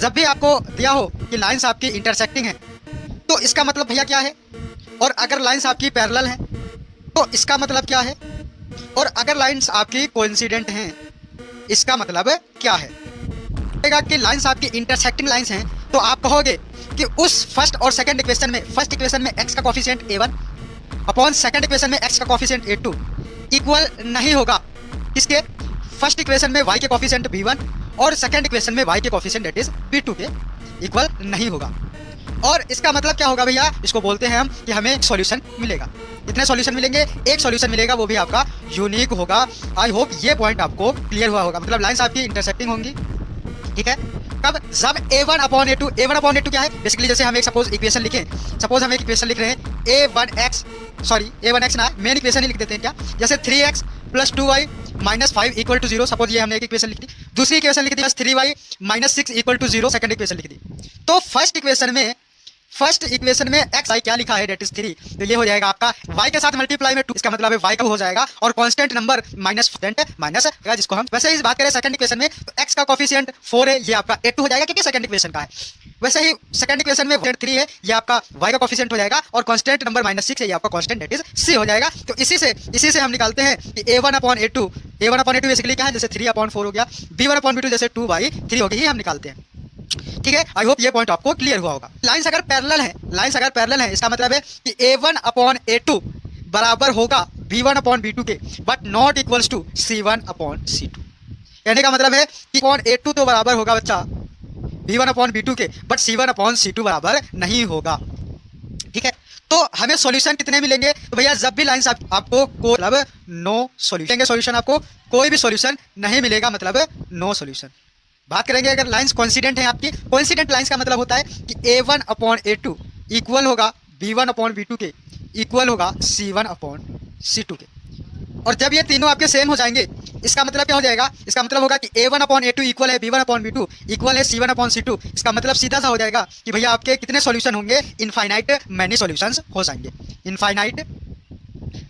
जब भी आपको दिया हो कि लाइंस आपकी इंटरसेक्टिंग है तो इसका मतलब भैया क्या है, और अगर लाइंस आपकी पैरेलल हैं तो इसका मतलब क्या है, और अगर लाइंस आपकी कोइंसिडेंट हैं इसका मतलब क्या है। कि लाइंस आपकी इंटरसेक्टिंग लाइंस हैं तो आप कहोगे कि उस फर्स्ट और सेकंड इक्वेशन में, फर्स्ट इक्वेशन में x का coefficient a1 upon second equation में x का कोफिशिएंट a2 इक्वल नहीं होगा किसके, फर्स्ट इक्वेशन में y के कोफिशिएंट b1 और सेकंड इक्वेशन में y के कोफिशिएंट दैट इज b2 के इक्वल नहीं होगा। और इसका मतलब क्या होगा भैया, इसको बोलते हैं हम कि हमें सॉल्यूशन मिलेगा। कितने सॉल्यूशन मिलेंगे, एक सॉल्यूशन मिलेगा, वो भी आपका यूनिक होगा। आई होप ये पॉइंट आपको क्लियर हुआ होगा। मतलब लाइंस आपकी इंटरसेक्टिंग होंगी, ठीक है। कब, जब a1 upon a2, a1 upon a2 क्या है, बेसिकली जैसे हम एक सपोज इक्वेशन लिखें, सपोज हम एक इक्वेशन लिख रहे हैं a1x ना, मेन इक्वेशन ही लिख देते हैं क्या, जैसे 3x plus 2y minus 5 equal to 0, suppose ये हमने एक इक्वेशन लिख दी। दूसरी इक्वेशन लिख दी plus 3y minus 6 equal to 0, second equation लिख दी। तो फर्स्ट इक्वेशन में x y क्या लिखा है दैट इज 3, तो ये हो जाएगा आपका y के साथ मल्टीप्लाई में 2, इसका मतलब है y का हो जाएगा, और कांस्टेंट नंबर माइनस जिसको हम वैसे ही बात करें सेकंड इक्वेशन में तो x का कोफिशिएंट 4 है, ये आपका a2 हो जाएगा क्योंकि सेकंड इक्वेशन का है। वैसे ही सेकंड इक्वेशन में 3 है, ये आपका y का कोफिशिएंट हो जाएगा, और कांस्टेंट नंबर -6 है, ये आपका कांस्टेंट दैट इज c हो जाएगा। तो इसी से हम निकालते हैं कि a1 अपॉन a2 बेसिकली क्या है, जैसे 3/4 हो गया, b1 अपॉन b2 जैसे 2/3 हो गया, ये हम निकालते हैं, ठीक है। आई होप ये पॉइंट आपको क्लियर हुआ होगा। लाइंस अगर पैरेलल है इसका मतलब है कि a1 अपॉन a2 बराबर होगा b1 अपॉन b2 के, but not equals to c1 upon c2। कहने का मतलब है कि अपॉन a2 तो बराबर होगा बच्चा b1 अपॉन b2 के, बट c1 अपॉन c2 बराबर नहीं होगा, ठीक है। तो हमें सॉल्यूशन कितने मिलेंगे, तो भैया जब भी लाइंस आपको मतलब नो सॉल्यूशन, आपको कोई भी सॉल्यूशन नहीं मिलेगा, मतलब नो सॉल्यूशन। बात करेंगे अगर लाइंस कोइंसिडेंट है आपकी, कोइंसिडेंट लाइंस का मतलब होता है कि a1 अपॉन a2 इक्वल होगा b1 अपॉन b2 के, इक्वल होगा c1 अपॉन c2 के। और जब ये तीनों आपके सेम हो जाएंगे इसका मतलब क्या हो जाएगा, इसका मतलब होगा कि a1 अपॉन a2 इक्वल है b1 अपॉन b2 इक्वल है c1 अपॉन c2। इसका मतलब सीधा सा हो जाएगा कि भैया आपके कितने सॉल्यूशन होंगे, इनफाइनाइट मैनी सॉल्यूशंस हो जाएंगे, इनफाइनाइट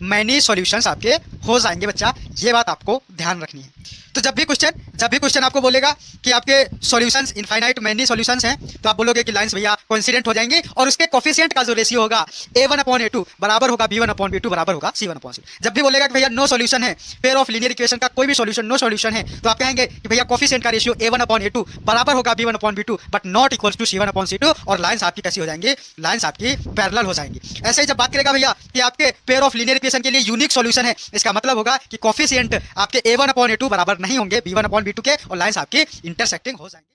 मैनी सॉल्यूशंस आपके हो जाएंगे बच्चा, ये बात आपको ध्यान रखनी है। तो जब भी क्वेश्चन आपको बोलेगा कि आपके सॉल्यूशंस इनफाइनाइट मैनी सॉल्यूशंस हैं, तो आप बोलोगे कि लाइंस भैया कोइंसिडेंट हो जाएंगे, और उसके कोफिशिएंट का जो रेशियो होगा a1 अपॉन a2 बराबर होगा b1 अपॉन b2 बराबर होगा c1 अपॉन c2। जब भी बोलेगा कि भैया नो सॉल्यूशन है, पेयर ऑफ लीनियर इक्वेशन का कोई भी सॉल्यूशन नो सॉल्यूशन है, तो आप कहेंगे कि भैया कोफिशिएंट का रेशियो a1 अपॉन a2 बराबर होगा b1 upon b2 but not equals to c1 upon c2, और लाइंस आपकी कैसी हो जाएंगी, लाइंस आपकी पैरेलल हो जाएंगी। ऐसे ही जब बात करेगा भैया कि आपके पेयर ऑफ लीनियर इक्वेशन के लिए यूनिक सॉल्यूशन है, इसका मतलब होगा कि कोफिशिएंट आपके a1 अपॉन a2 बराबर नहीं होंगे b1 अपॉन b2 के, और लाइंस आपकी इंटरसेक्टिंग हो जाएंगे।